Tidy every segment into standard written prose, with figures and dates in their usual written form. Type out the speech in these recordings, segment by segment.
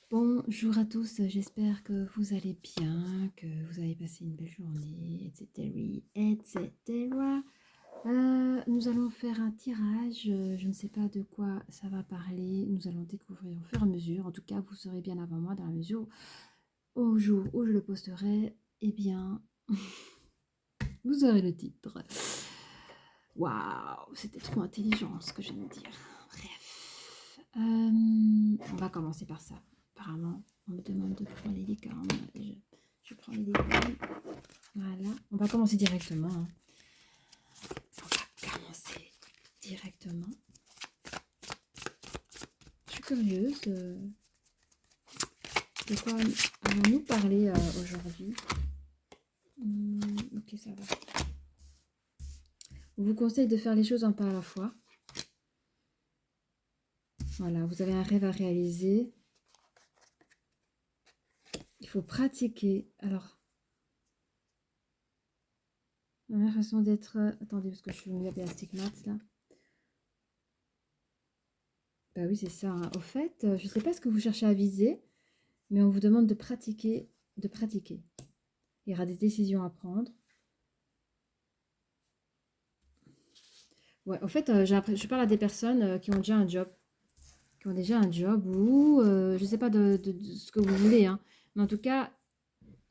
Bonjour à tous, j'espère que vous allez bien, que vous avez passé une belle journée, etc. etc. Nous allons faire un tirage, je ne sais pas de quoi ça va parler, nous allons découvrir au fur et à mesure. En tout cas, vous serez bien avant moi dans la mesure au jour où je le posterai, eh bien, vous aurez le titre. Waouh, c'était trop intelligent ce que je viens de dire. Bref, on va commencer par ça. Apparemment, on me demande de prendre les licornes. Je prends les licornes. Voilà, on va commencer directement. On va commencer directement. Je suis curieuse. De quoi allons-nous parler aujourd'hui? Ok, ça va. On vous conseille de faire les choses un pas à la fois. Voilà, vous avez un rêve à réaliser. Il faut pratiquer. Alors, la meilleure façon d'être... Attendez, parce que je suis venue avec un stigmate, là. Bah oui, c'est ça. Hein. Au fait, je ne sais pas ce que vous cherchez à viser, mais on vous demande de pratiquer, de pratiquer. Il y aura des décisions à prendre. Ouais, au fait, je parle à des personnes qui ont déjà un job. Qui ont déjà un job ou, je ne sais pas de ce que vous voulez, hein, mais en tout cas,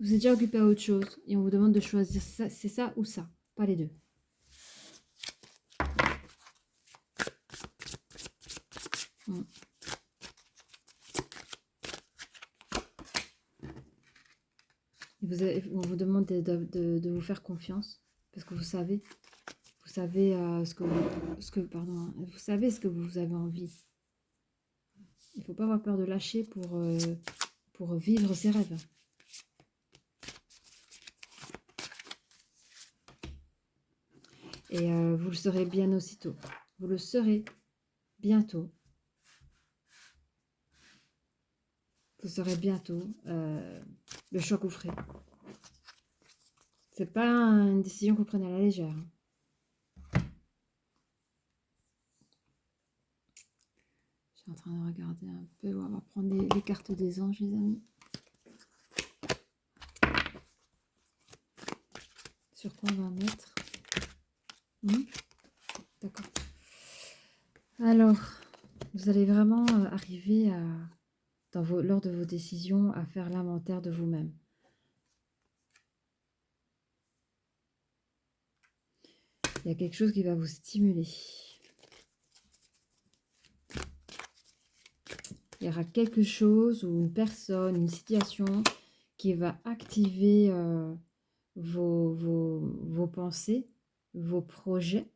vous êtes déjà occupé à autre chose et on vous demande de choisir ça, c'est ça ou ça, pas les deux. On vous demande de vous faire confiance parce que vous savez vous savez ce que vous avez envie. Il ne faut pas avoir peur de lâcher pour vivre ses rêves. Et vous le serez bien aussitôt. Vous le serez bientôt. Vous saurez bientôt le choix que vous ferez. C'est pas une décision que vous prenez à la légère. Je suis en train de regarder un peu. On va prendre les cartes des anges, les amis. Sur quoi on va mettre D'accord. Alors, vous allez vraiment arriver lors de vos décisions à faire l'inventaire de vous-même. Il y a quelque chose qui va vous stimuler. Il y aura quelque chose ou une personne, une situation qui va activer vos pensées, vos projets,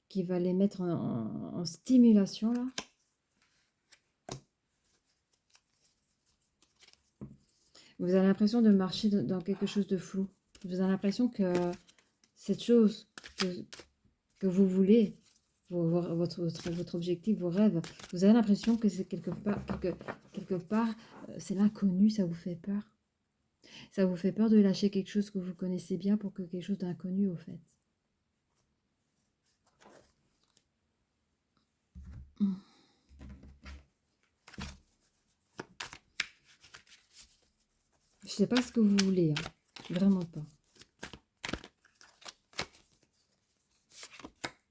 qui va les mettre en stimulation là. Vous avez l'impression de marcher dans quelque chose de flou. Vous avez l'impression que cette chose que vous voulez, votre objectif, vos rêves, vous avez l'impression que c'est quelque part c'est l'inconnu, ça vous fait peur. Ça vous fait peur de lâcher quelque chose que vous connaissez bien pour quelque chose d'inconnu au fait. Je sais pas ce que vous voulez, hein. Vraiment pas.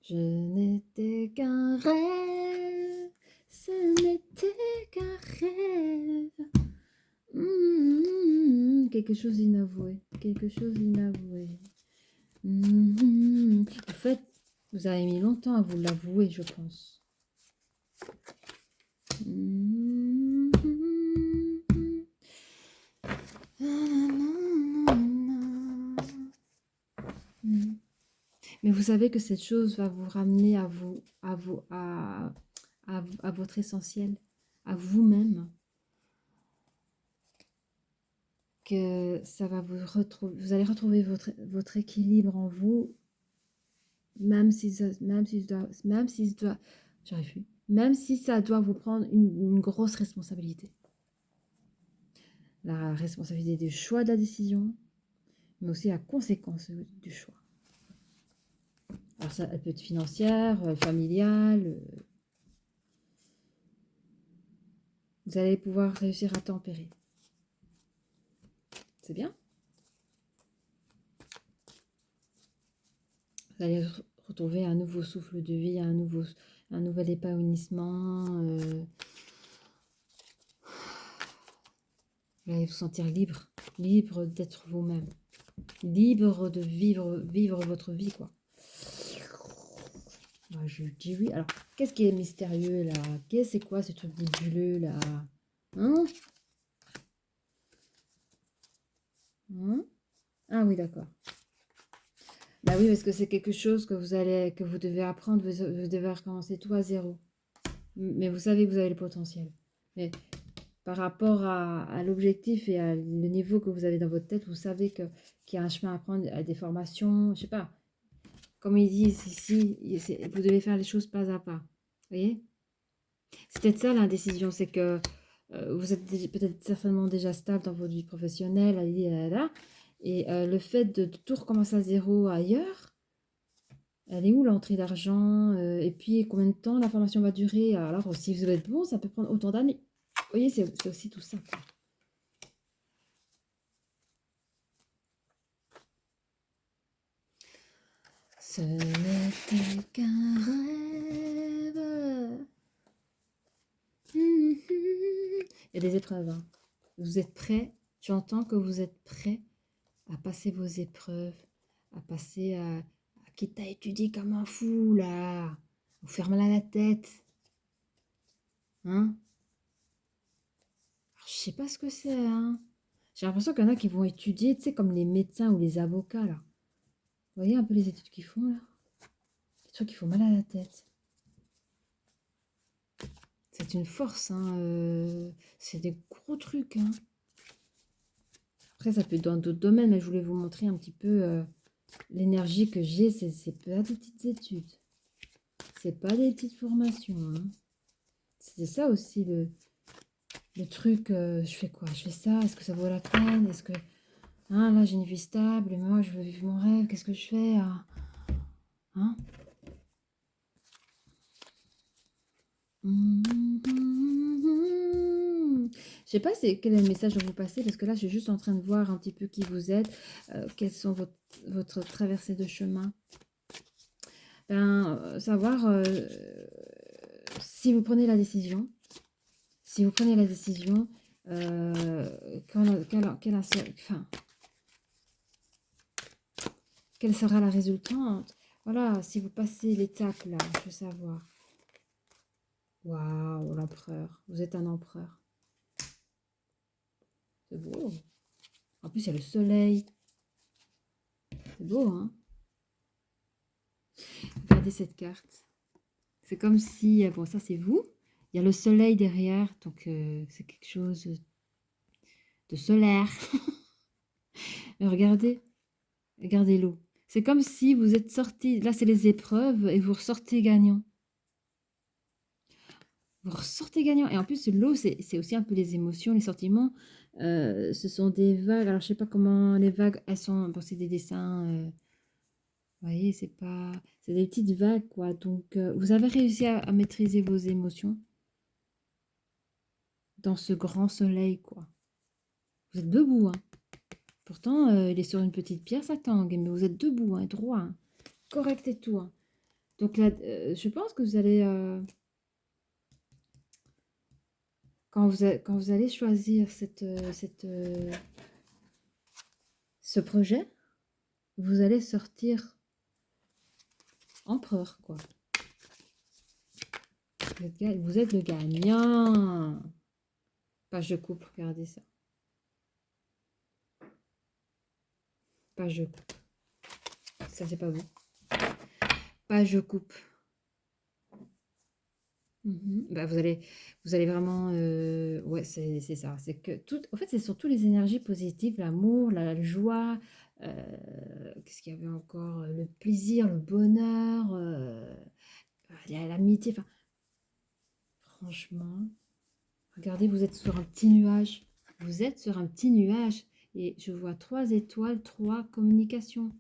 Je n'étais qu'un rêve, ce n'était qu'un rêve. Quelque chose d'inavoué, quelque chose d'inavoué. En fait, vous avez mis longtemps à vous l'avouer, je pense. Mais vous savez que cette chose va vous ramener à votre essentiel, à vous-même. Que ça va vous allez retrouver votre équilibre en vous, même si ça doit vous prendre une grosse responsabilité. La responsabilité du choix de la décision, mais aussi la conséquence du choix. Alors ça, elle peut être financière, familiale. Vous allez pouvoir réussir à tempérer. C'est bien. Vous allez retrouver un nouveau souffle de vie, un nouvel épanouissement. Vous allez vous sentir libre, libre d'être vous-même, libre de vivre votre vie, quoi. Je dis oui. Alors, qu'est-ce qui est mystérieux, là? C'est quoi ce truc nébuleux, là? Hein? Hein? Ah oui, d'accord. Bah oui, parce que c'est quelque chose que vous devez apprendre, vous devez recommencer tout à zéro. Mais vous savez que vous avez le potentiel. Mais par rapport à l'objectif et à le niveau que vous avez dans votre tête, vous savez qu'il y a un chemin à prendre, à des formations, je sais pas. Comme ils disent ici, vous devez faire les choses pas à pas. Vous voyez? C'est peut-être ça l'indécision, c'est que vous êtes peut-être certainement déjà stable dans votre vie professionnelle, et le fait de tout recommencer à zéro ailleurs, elle est où l'entrée d'argent? Et puis combien de temps la formation va durer? Alors si vous êtes bon, ça peut prendre autant d'années. Vous voyez, c'est aussi tout ça, quoi. Ce n'était qu'un rêve. Il y a des épreuves, hein. Vous êtes prêts? J'entends que vous êtes prêts à passer vos épreuves, à passer à quitte à étudier comme un fou, là. Vous faire mal à la tête. Hein? Alors, je sais pas ce que c'est, hein. J'ai l'impression qu'il y en a qui vont étudier, tu sais, comme les médecins ou les avocats, là. Vous voyez un peu les études qu'ils font, là? Des trucs qui font mal à la tête. C'est une force, hein. C'est des gros trucs, hein. Après, ça peut être dans d'autres domaines, mais je voulais vous montrer un petit peu l'énergie que j'ai. C'est pas des petites études. C'est pas des petites formations, hein. C'est ça aussi le truc. Je fais quoi? Je fais ça? Est-ce que ça vaut la peine? Est-ce que... Hein, là, j'ai une vie stable, mais moi, je veux vivre mon rêve. Qu'est-ce que je fais? Hein? Je sais pas quel est le message que vous passez, parce que là, je suis juste en train de voir un petit peu qui vous êtes, quelles sont votre traversée de chemin. Savoir si vous prenez la décision, quelle sera la résultante. Voilà, si vous passez l'étape là, je veux savoir. Waouh, l'empereur, vous êtes un empereur. C'est beau. En plus, il y a le soleil. C'est beau, hein? Regardez cette carte. C'est comme si, bon, ça c'est vous. Il y a le soleil derrière, donc c'est quelque chose de solaire. Mais regardez l'eau. C'est comme si vous êtes sorti, là c'est les épreuves, et vous ressortez gagnant. Vous ressortez gagnant. Et en plus, l'eau, c'est aussi un peu les émotions, les sentiments. Ce sont des vagues. Alors, je sais pas comment les vagues, elles sont... Bon, c'est des dessins... vous voyez, c'est pas... C'est des petites vagues, quoi. Donc, vous avez réussi à maîtriser vos émotions dans ce grand soleil, quoi. Vous êtes debout, hein. Pourtant, il est sur une petite pierre, ça tangue. Mais vous êtes debout, hein, droit, hein. Correct et tout, hein. Donc là, je pense que vous allez... quand vous allez choisir ce projet, vous allez sortir empereur, quoi. Vous êtes le gagnant. Page de coupe, regardez ça. Page de coupe. Ça, c'est pas vous. Page de coupe. Bah, vous allez vraiment... ouais, c'est ça. C'est que tout... En fait, c'est surtout les énergies positives, l'amour, la joie. Qu'est-ce qu'il y avait encore? Le plaisir, le bonheur, l'amitié. Enfin, franchement, regardez, vous êtes sur un petit nuage. Vous êtes sur un petit nuage. Et je vois 3 étoiles, 3 communications.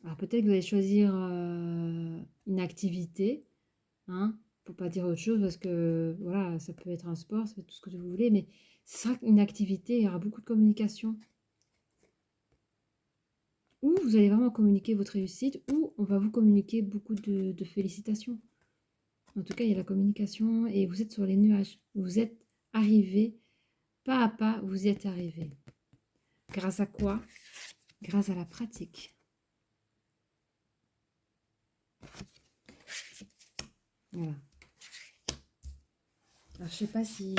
Alors peut-être que vous allez choisir une activité, hein, pour pas dire autre chose, parce que voilà, ça peut être un sport, ça peut être tout ce que vous voulez, mais ce sera une activité, il y aura beaucoup de communication. Ou vous allez vraiment communiquer votre réussite, ou on va vous communiquer beaucoup de félicitations. En tout cas, il y a la communication et vous êtes sur les nuages. Vous êtes arrivé, pas à pas, vous y êtes arrivé. Grâce à quoi? Grâce à la pratique. Voilà. Alors, je sais pas si...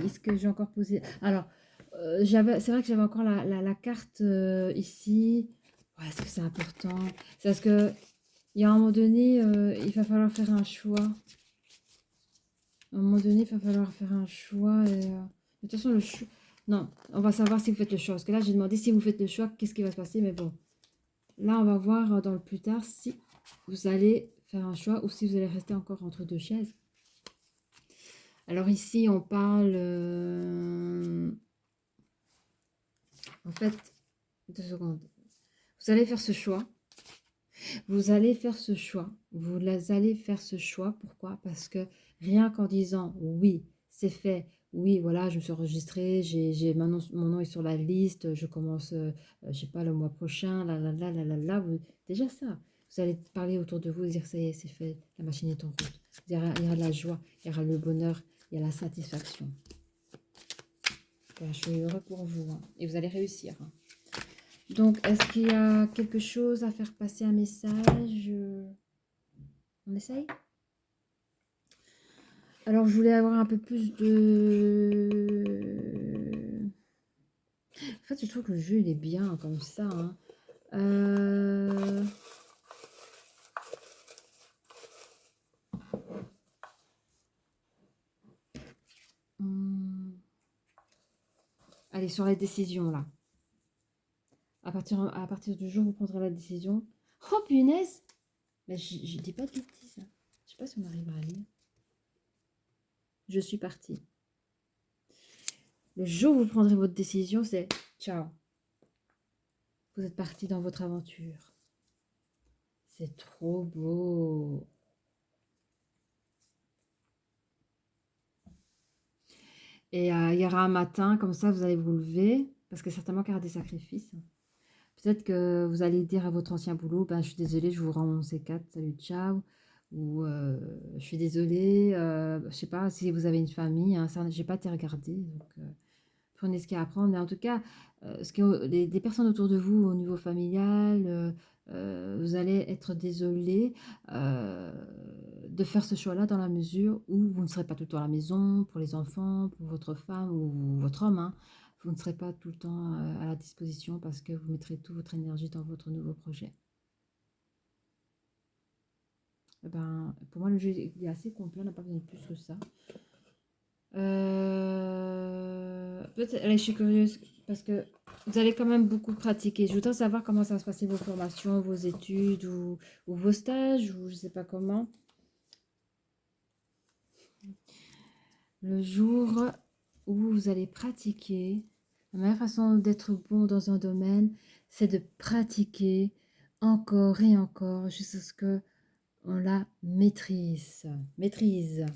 Est-ce que j'ai encore posé... Alors, c'est vrai que j'avais encore la carte ici. Ouais, est-ce que c'est important? C'est parce que il y a un moment donné, il va falloir faire un choix. À un moment donné, il va falloir faire un choix. Et, de toute façon, le choix... Non, on va savoir si vous faites le choix. Parce que là, j'ai demandé si vous faites le choix, qu'est-ce qui va se passer. Mais bon, là, on va voir dans le plus tard si vous allez faire un choix ou si vous allez rester encore entre deux chaises. Alors ici, on parle... en fait, 2 secondes. Vous allez faire ce choix. Vous allez faire ce choix. Vous allez faire ce choix. Pourquoi? Parce que rien qu'en disant oui, c'est fait. Oui, voilà, je me suis enregistrée, mon nom est sur la liste, je commence, je sais pas, le mois prochain, déjà ça. Vous allez parler autour de vous et dire ça y est, c'est fait, la machine est en route. Il y aura de la joie, il y aura le bonheur, il y a la satisfaction. Voilà, je suis heureux pour vous, hein, et vous allez réussir. Hein. Donc, est-ce qu'il y a quelque chose à faire passer un message? On essaye? Alors, je voulais avoir un peu plus de... En fait, je trouve que le jeu, il est bien comme ça. Hein. Allez, sur les décisions, là. À partir du jour où vous prendrez la décision... Oh, punaise! Mais je dis pas de bêtises. Hein. Je sais pas si on arrivera à lire. Je suis partie. Le jour où vous prendrez votre décision, c'est ciao. Vous êtes parti dans votre aventure. C'est trop beau. Et il y aura un matin, comme ça, vous allez vous lever, parce que certainement qu'il y aura des sacrifices. Peut-être que vous allez dire à votre ancien boulot, ben, je suis désolée, je vous rends mon C4, salut, ciao. Ou je suis désolée, je sais pas si vous avez une famille, hein, ça, j'ai pas été regarder, donc prenez ce qu'il y a à prendre. Mais en tout cas, les personnes autour de vous au niveau familial, vous allez être désolé de faire ce choix-là dans la mesure où vous ne serez pas tout le temps à la maison, pour les enfants, pour votre femme ou votre homme. Hein. Vous ne serez pas tout le temps à la disposition parce que vous mettrez toute votre énergie dans votre nouveau projet. Eh ben, pour moi, le jeu est assez complet, on n'a pas besoin de plus que ça. Peut-être, allez, je suis curieuse parce que vous allez quand même beaucoup pratiquer. Je voudrais savoir comment ça va se passer vos formations, vos études ou vos stages ou je sais pas comment. Le jour où vous allez pratiquer, la meilleure façon d'être bon dans un domaine, c'est de pratiquer encore et encore jusqu'à ce que on la maîtrise. Maîtrise.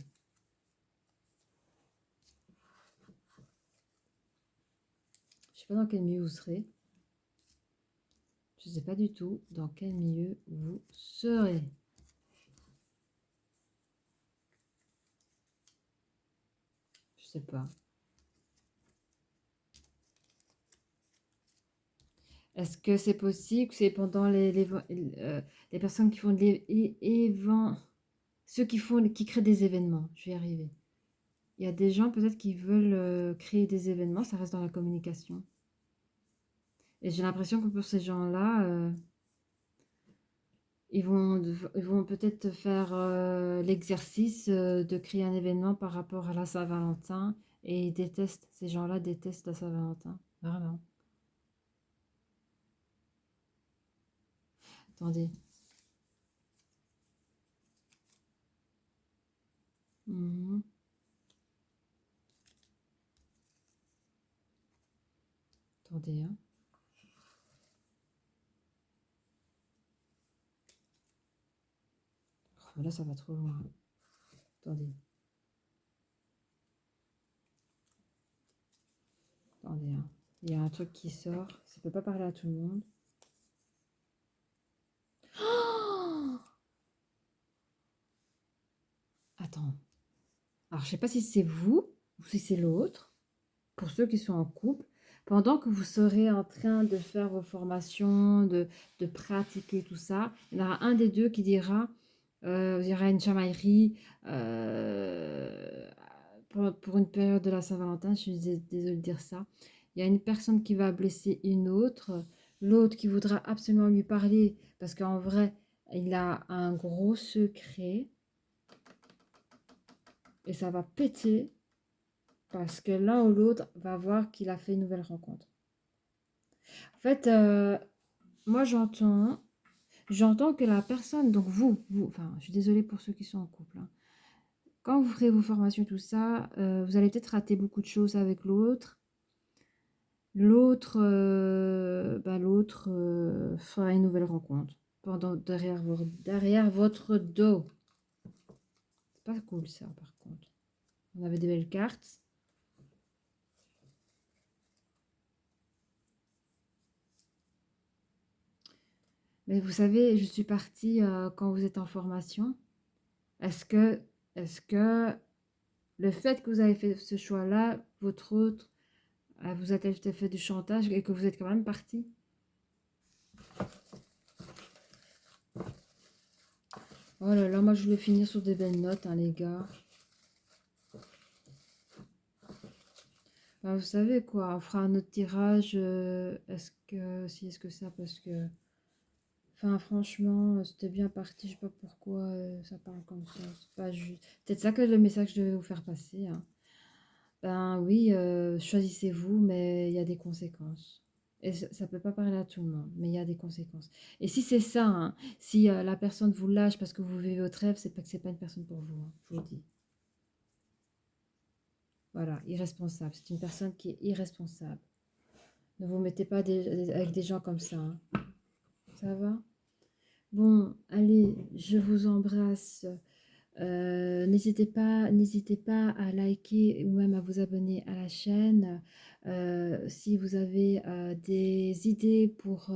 Je sais pas dans quel milieu vous serez. Je ne sais pas du tout dans quel milieu vous serez. Je sais pas. Est-ce que c'est possible que c'est pendant les personnes qui font ceux qui créent des événements, je vais y arriver. Il y a des gens peut-être qui veulent créer des événements, ça reste dans la communication. Et j'ai l'impression que pour ces gens-là, ils vont peut-être faire l'exercice de créer un événement par rapport à la Saint-Valentin. Et ils détestent, ces gens-là détestent la Saint-Valentin. Vraiment. Attendez. Mhm. Attendez, hein. Oh, là, ça va trop loin. Attendez. Attendez, hein. Il y a un truc qui sort. Ça peut pas parler à tout le monde. Oh, attends. Alors, je sais pas si c'est vous ou si c'est l'autre. Pour ceux qui sont en couple, pendant que vous serez en train de faire vos formations, de pratiquer tout ça, il y en aura un des deux qui dira, il y aura une chamaillerie pour une période de la Saint-Valentin, je suis désolée de dire ça. Il y a une personne qui va blesser une autre, l'autre qui voudra absolument lui parler, parce qu'en vrai, il a un gros secret, et ça va péter, parce que l'un ou l'autre va voir qu'il a fait une nouvelle rencontre. En fait, moi j'entends que la personne, donc enfin, je suis désolée pour ceux qui sont en couple, hein. Quand vous ferez vos formations, tout ça, vous allez peut-être rater beaucoup de choses avec l'autre. L'autre fera une nouvelle rencontre derrière votre dos. C'est pas cool ça, par contre. On avait des belles cartes. Mais vous savez, je suis partie quand vous êtes en formation. Est-ce que, est-ce que le fait que vous avez fait ce choix-là, votre autre, vous a-t-elle fait du chantage et que vous êtes quand même parti? Oh là là, moi je voulais finir sur des belles notes, hein, les gars. Bah, vous savez quoi, on fera un autre tirage. Est-ce que ça, parce que, enfin, franchement, c'était bien parti. Je sais pas pourquoi ça parle comme ça. C'est pas juste. Peut-être ça que le message que je devais vous faire passer, hein. Ben oui, choisissez-vous, mais il y a des conséquences. Et ça peut pas parler à tout le monde, mais il y a des conséquences. Et si c'est ça, hein, si la personne vous lâche parce que vous vivez votre rêve, c'est pas que c'est pas une personne pour vous, hein, je vous le dis. Voilà, irresponsable. C'est une personne qui est irresponsable. Ne vous mettez pas avec des gens comme ça, hein. Ça va? Bon, allez, je vous embrasse. N'hésitez pas à liker ou même à vous abonner à la chaîne. Si vous avez des idées pour...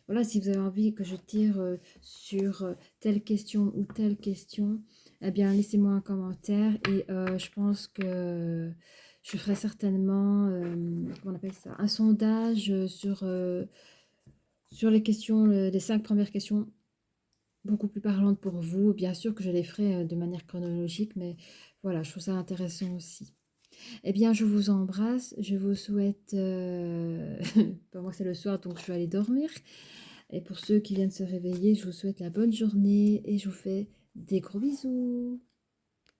voilà, si vous avez envie que je tire sur telle question ou telle question, eh bien, laissez-moi un commentaire et je pense que je ferai certainement, comment on appelle ça, un sondage sur les questions, les 5 premières questions beaucoup plus parlantes pour vous. Bien sûr que je les ferai de manière chronologique, mais voilà, je trouve ça intéressant aussi. Eh bien, je vous embrasse, je vous souhaite... pour moi, c'est le soir, donc je vais aller dormir. Et pour ceux qui viennent se réveiller, je vous souhaite la bonne journée et je vous fais des gros bisous.